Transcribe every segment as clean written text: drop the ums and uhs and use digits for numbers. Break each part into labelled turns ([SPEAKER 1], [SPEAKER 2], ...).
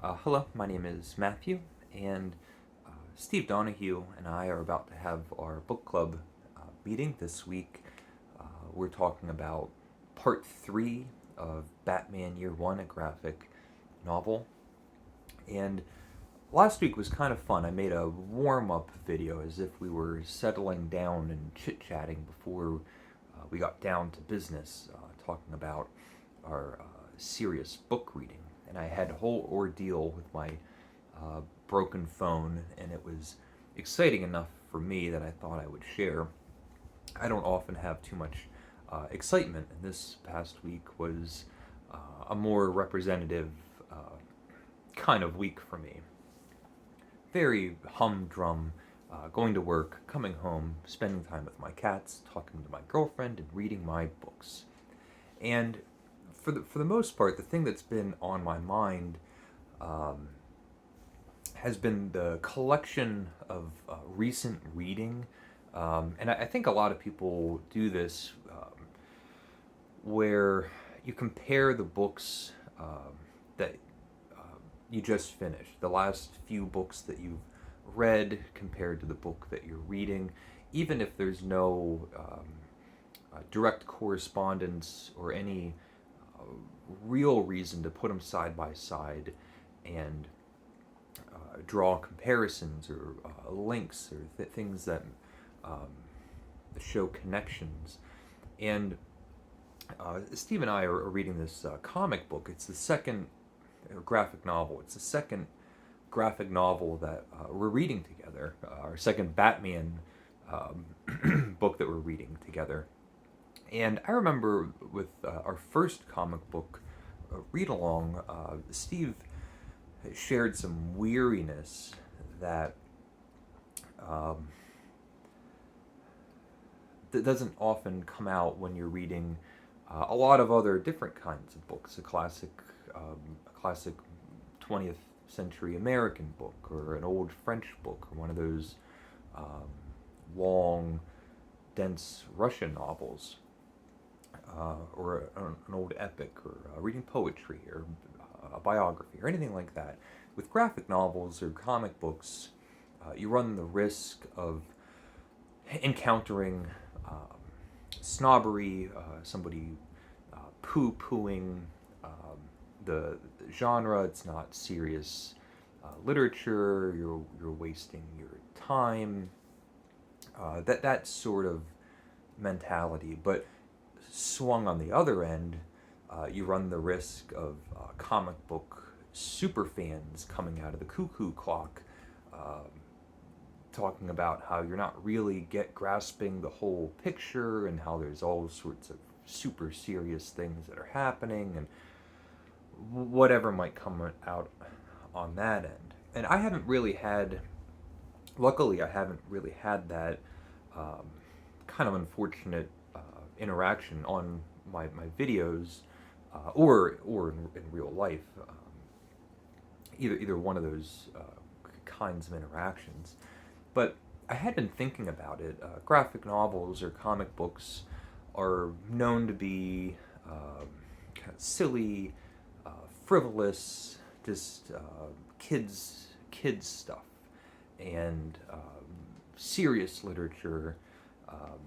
[SPEAKER 1] Hello, my name is Matthew, and Steve Donahue and I are about to have our book club meeting this week. We're talking about part three of Batman Year One, a graphic novel. And last week was kind of fun. I made a warm up video as if we were settling down and chit chatting before we got down to business, talking about our serious book reading. And I had a whole ordeal with my broken phone, and it was exciting enough for me that I thought I would share. I don't often have too much excitement, and this past week was a more representative kind of week for me. Very humdrum, going to work, coming home, spending time with my cats, talking to my girlfriend, and reading my books. And for the most part, the thing that's been on my mind um, has been the collection of recent reading. And I think a lot of people do this where you compare the books that you just finished, the last few books that you've read compared to the book that you're reading, even if there's no direct correspondence or any uh, real reason to put them side by side and draw comparisons or links or things that um, show connections. And Steve and I are reading this comic book. It's the second graphic novel. It's the second graphic novel that we're reading together. Our second Batman book that we're reading together. And I remember with our first comic book read along, Steve shared some weariness that um, that doesn't often come out when you're reading a lot of other different kinds of books. A classic 20th century American book, or an old French book, or one of those um, long, dense Russian novels, or an old epic, or reading poetry, or a biography, or anything like that. With graphic novels or comic books, you run the risk of encountering snobbery, somebody poo pooing the genre. It's not serious literature. You're wasting your time. That sort of mentality. But swung on the other end, you run the risk of comic book super fans coming out of the cuckoo clock, um, talking about how you're not really grasping the whole picture, and how there's all sorts of super serious things that are happening, and whatever might come out on that end. And I haven't really had, luckily, I haven't really had that um, kind of unfortunate interaction on my videos, or in real life. Either one of those kinds of interactions. But I had been thinking about it. Graphic novels or comic books are known to be kind of silly, uh, frivolous, just kids stuff, and serious literature um,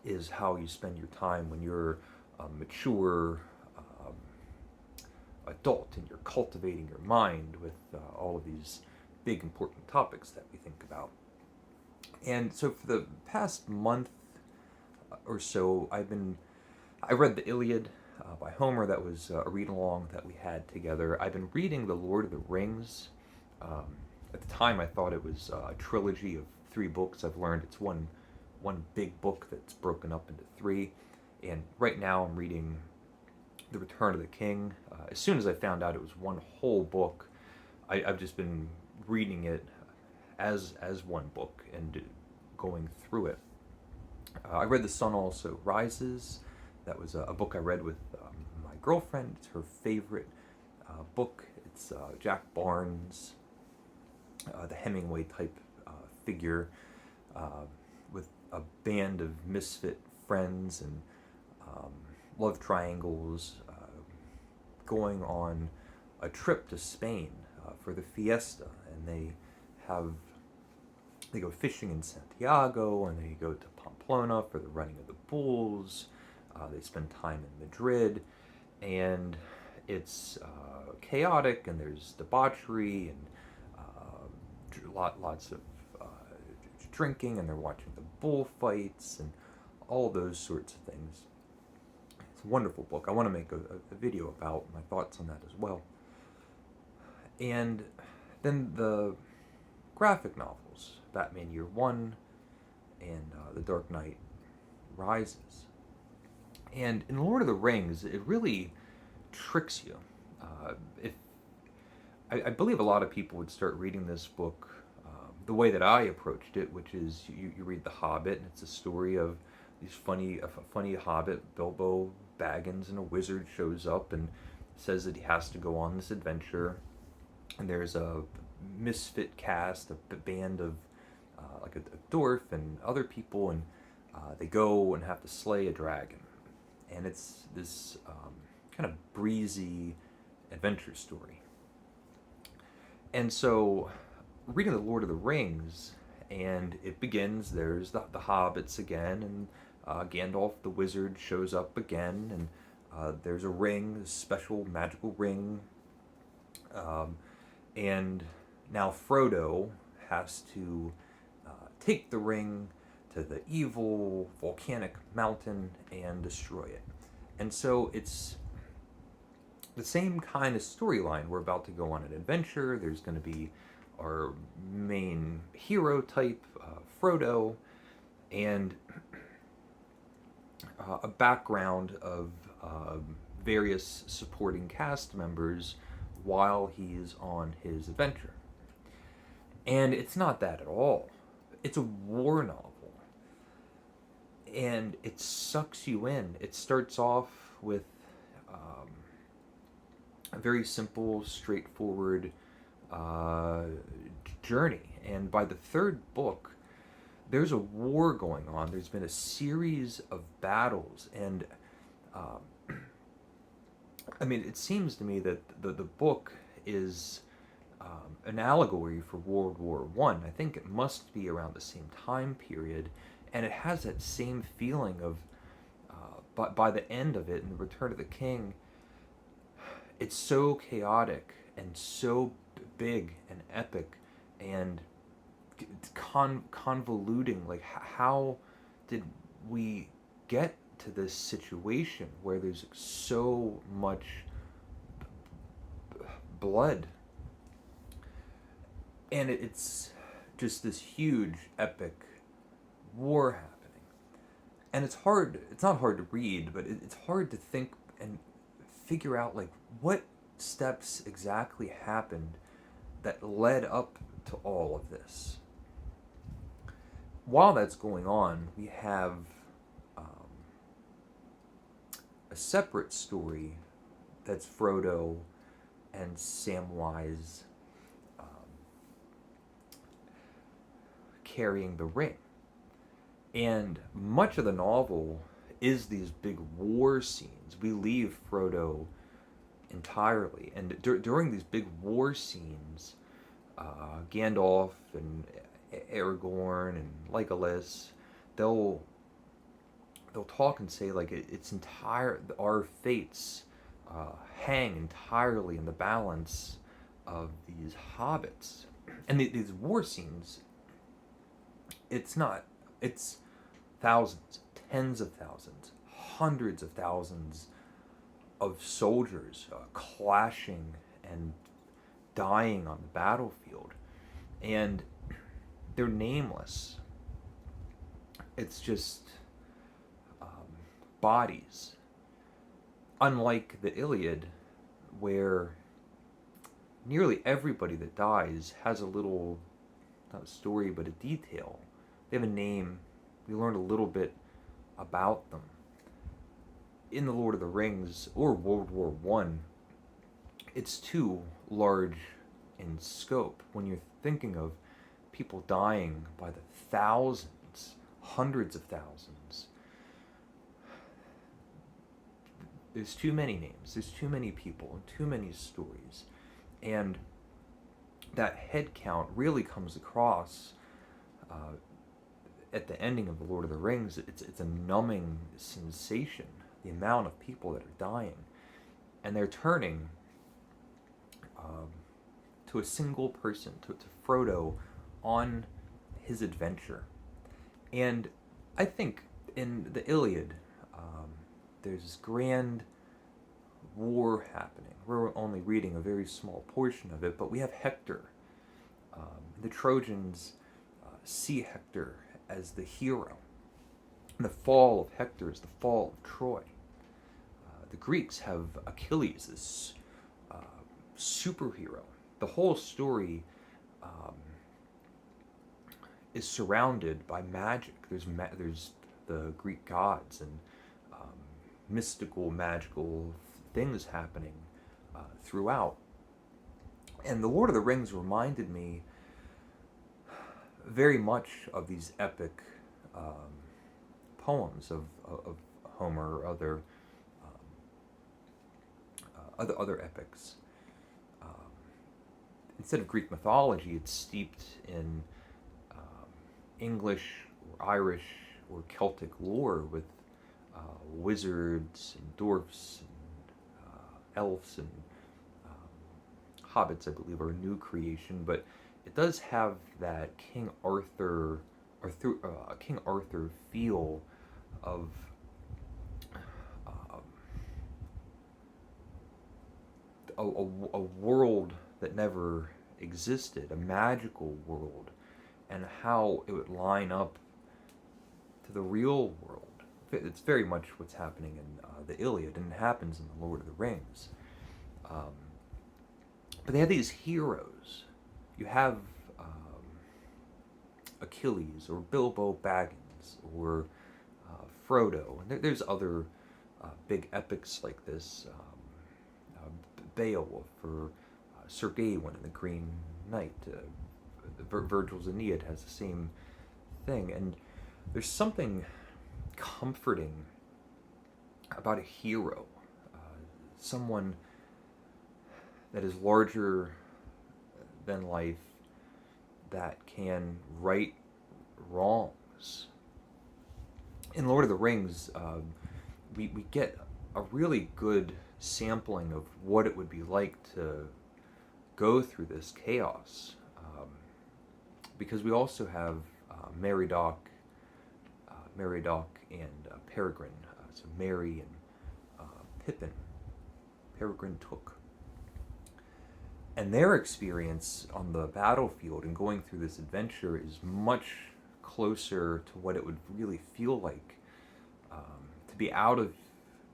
[SPEAKER 1] is how you spend your time when you're a mature adult and you're cultivating your mind with all of these big important topics that we think about. And so for the past month or so, I read the Iliad by Homer. That was a read along that we had together. I've been reading the Lord of the Rings. Um, at the time, I thought it was a trilogy of three books. I've learned it's one big book that's broken up into three. And right now, I'm reading The Return of the King. As soon as I found out it was one whole book, I've just been reading it as one book and going through it. I read The Sun Also Rises. That was a book I read with my girlfriend. It's her favorite book. It's Jack Barnes, the Hemingway type figure, uh, with a band of misfit friends and um, love triangles going on a trip to Spain for the fiesta, and they go fishing in Santiago, and they go to Pamplona for the running of the bulls. They spend time in Madrid, and it's chaotic, and there's debauchery and lots of drinking, and they're watching the bullfights and all those sorts of things. It's a wonderful book. I want to make a video about my thoughts on that as well. And then the graphic novels, Batman Year One and The Dark Knight Rises. And in Lord of the Rings, it really tricks you. If I believe a lot of people would start reading this book the way that I approached it, which is you read The Hobbit, and it's a story of a funny hobbit, Bilbo Baggins, and a wizard shows up and says that he has to go on this adventure. And there's a misfit cast, a band of like a dwarf and other people, and they go and have to slay a dragon. And it's this kind of breezy adventure story. And so, reading The Lord of the Rings, and it begins, there's the hobbits again, and Gandalf the wizard shows up again, and there's a ring, a special magical ring, and now Frodo has to take the ring to the evil volcanic mountain and destroy it. And so it's the same kind of storyline. We're about to go on an adventure. There's going to be our main hero type, Frodo, and a background of various supporting cast members while he's on his adventure. And it's not that at all. It's a war novel. And it sucks you in. It starts off with a very simple, straightforward journey. And by the third book, there's a war going on. There's been a series of battles. And I mean, it seems to me that the book is an allegory for World War One. I think it must be around the same time period, and it has that same feeling of, by the end of it, in The Return of the King, it's so chaotic and so big and epic and convoluting. Like, how did we get to this situation where there's so much blood? And it's just this huge, epic war happening. And it's not hard to read, but it's hard to think and figure out, like, what steps exactly happened that led up to all of this. While that's going on, we have a separate story that's Frodo and Samwise carrying the ring. And much of the novel is these big war scenes. We leave Frodo entirely. And during these big war scenes, Gandalf and Aragorn and Legolas, they'll talk and say, like, our fates hang entirely in the balance of these hobbits. And these war scenes, it's thousands, tens of thousands, hundreds of thousands of soldiers clashing and dying on the battlefield. And they're nameless. It's just bodies. Unlike the Iliad, where nearly everybody that dies has a little, not a story, but a detail. They have a name. We learn a little bit about them. In The Lord of the Rings or World War One, it's too large in scope. When you're thinking of people dying by the thousands, hundreds of thousands, there's too many names, there's too many people, and too many stories. And that head count really comes across at the ending of The Lord of the Rings. It's a numbing sensation, the amount of people that are dying. And they're turning to a single person, to Frodo, on his adventure. And I think in the Iliad, there's this grand war happening. We're only reading a very small portion of it, but we have Hector. The Trojans see Hector as the hero. And the fall of Hector is the fall of Troy. The Greeks have Achilles, this superhero. The whole story is surrounded by magic. There's the Greek gods and mystical, magical things happening throughout. And The Lord of the Rings reminded me very much of these epic poems of Homer or other epics. Instead of Greek mythology, it's steeped in English or Irish or Celtic lore with wizards and dwarfs and elves and hobbits, I believe, are a new creation, but it does have that King Arthur feel of a world that never existed, a magical world, and how it would line up to the real world. It's very much what's happening in the Iliad, and it happens in the Lord of the Rings. But they have these heroes. You have Achilles, or Bilbo Baggins, or Frodo, and there's other big epics like this. Beowulf, or Sir Gawain in the Green Knight. Virgil's Aeneid has the same thing, and there's something comforting about a hero, someone that is larger than life, that can right wrongs. In Lord of the Rings, we get a really good sampling of what it would be like to go through this chaos, because we also have Meriadoc and Peregrine, so Merry and Pippin, Peregrine Took. And their experience on the battlefield and going through this adventure is much closer to what it would really feel like to be out of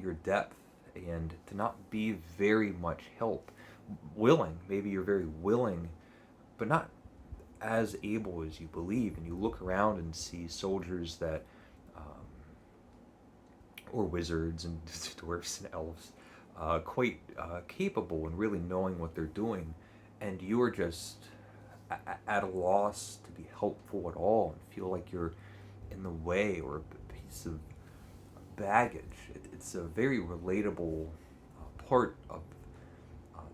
[SPEAKER 1] your depth and to not be very much help. Willing, maybe you're very willing, but not as able as you believe. And you look around and see soldiers that, or wizards and dwarfs and elves, quite capable and really knowing what they're doing, and you are just at a loss to be helpful at all and feel like you're in the way or a piece of baggage. It's a very relatable part of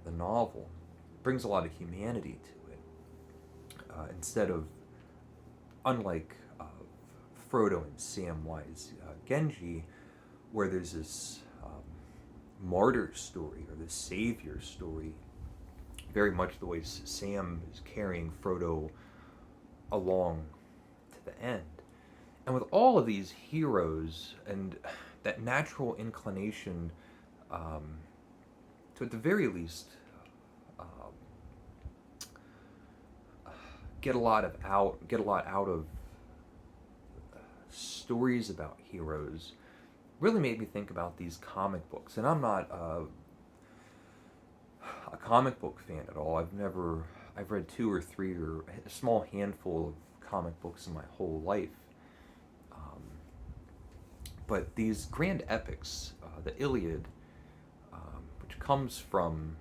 [SPEAKER 1] the novel. It brings a lot of humanity to it. Instead of, unlike Frodo and Samwise Genji, where there's this martyr story or the savior story, very much the way Sam is carrying Frodo along to the end. And with all of these heroes and that natural inclination to, at the very least, get a lot out of stories about heroes, really made me think about these comic books. And I'm not a comic book fan at all. I've read 2 or 3 or a small handful of comic books in my whole life. But these grand epics, the Iliad, which comes from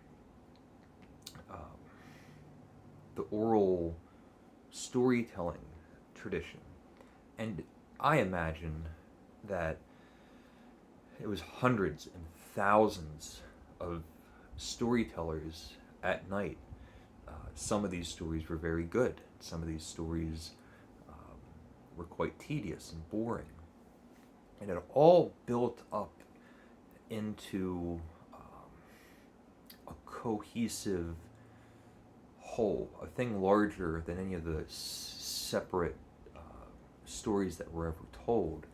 [SPEAKER 1] the oral storytelling tradition, and I imagine that it was hundreds and thousands of storytellers at night. Some of these stories were very good. Some of these stories were quite tedious and boring. And it all built up into a cohesive whole, a thing larger than any of the separate stories that were ever told.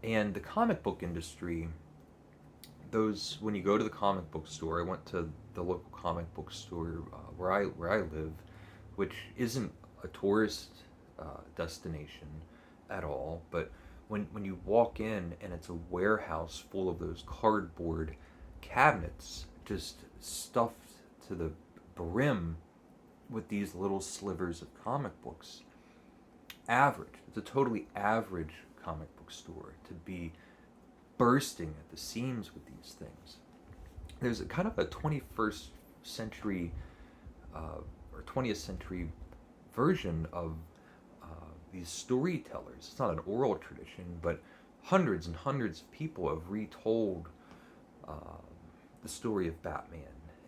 [SPEAKER 1] And the comic book industry, when you go to the comic book store, I went to the local comic book store where I live, which isn't a tourist destination at all, but when you walk in and it's a warehouse full of those cardboard cabinets just stuffed to the brim with these little slivers of comic books. Average. It's a totally average comic book store to be bursting at the seams with these things. There's a kind of a 21st century or 20th century version of these storytellers. It's not an oral tradition, but hundreds and hundreds of people have retold the story of Batman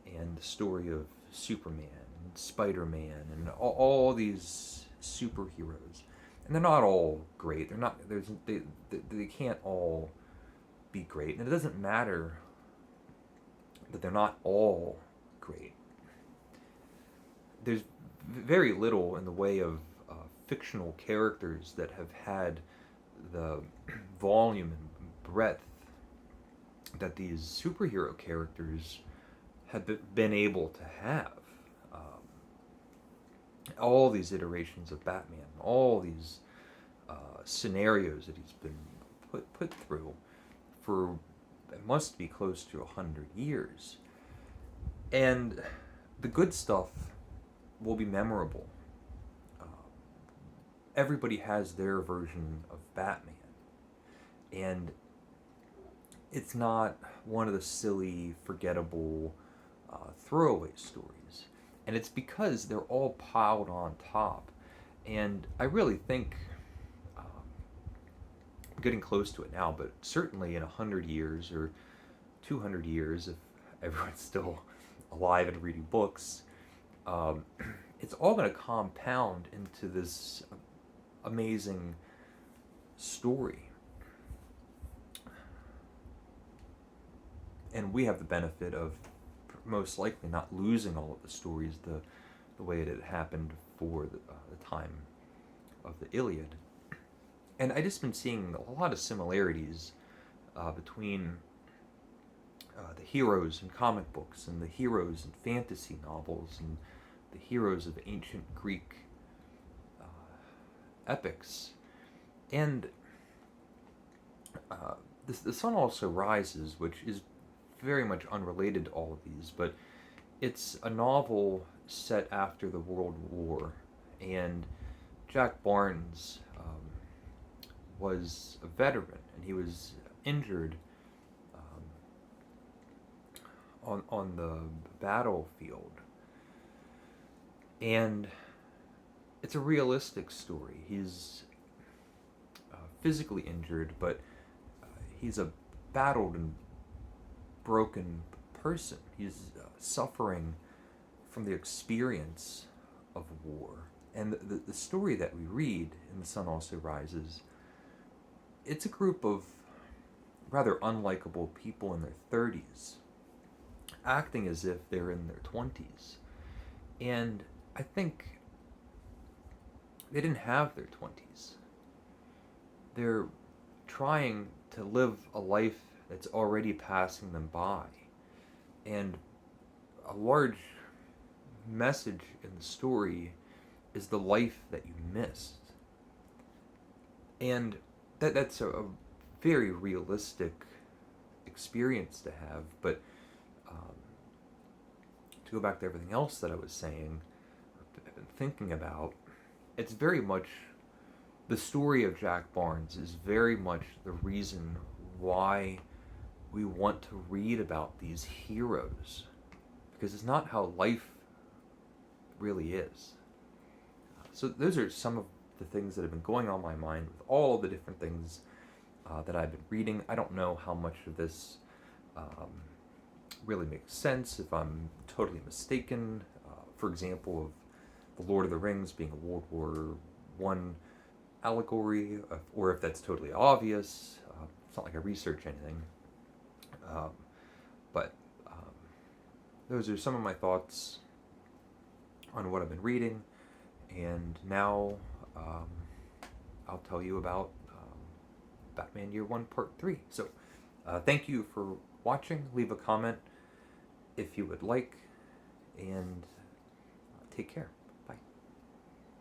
[SPEAKER 1] and the story of Superman and Spider-Man and all these superheroes. And they're not all great. They can't all be great. And it doesn't matter that they're not all great. There's very little in the way of fictional characters that have had the volume and breadth that these superhero characters have been able to have. All these iterations of Batman, all these scenarios that he's been put through for, it must be close to 100 years. And the good stuff will be memorable. Everybody has their version of Batman. And it's not one of the silly, forgettable throwaway stories. And it's because they're all piled on top. And I really think, I'm getting close to it now, but certainly in 100 years or 200 years, if everyone's still alive and reading books, it's all going to compound into this amazing story. And we have the benefit of most likely not losing all of the stories the way it had happened for the time of the Iliad. And I just been seeing a lot of similarities between the heroes in comic books and the heroes in fantasy novels and the heroes of ancient Greek epics. And the Sun Also Rises, which is very much unrelated to all of these, but it's a novel set after the World War, and Jack Barnes was a veteran, and he was injured on the battlefield. And it's a realistic story. He's physically injured, but he's a battled and broken person. He's suffering from the experience of war. And the story that we read in The Sun Also Rises, it's a group of rather unlikable people in their 30s acting as if they're in their 20s. And I think they didn't have their 20s. They're trying to live a life that's already passing them by. And a large message in the story is the life that you missed. And that's a very realistic experience to have. But to go back to everything else that I was saying, I've been thinking about, it's very much, the story of Jack Barnes is very much the reason why we want to read about these heroes, because it's not how life really is. So those are some of the things that have been going on in my mind with all the different things that I've been reading. I don't know how much of this really makes sense, if I'm totally mistaken. For example, of the Lord of the Rings being a World War I allegory, or if that's totally obvious. It's not like I research anything. Um, but those are some of my thoughts on what I've been reading, and now um, I'll tell you about Batman Year One Part 3. So thank you for watching. Leave a comment if you would like, and take care.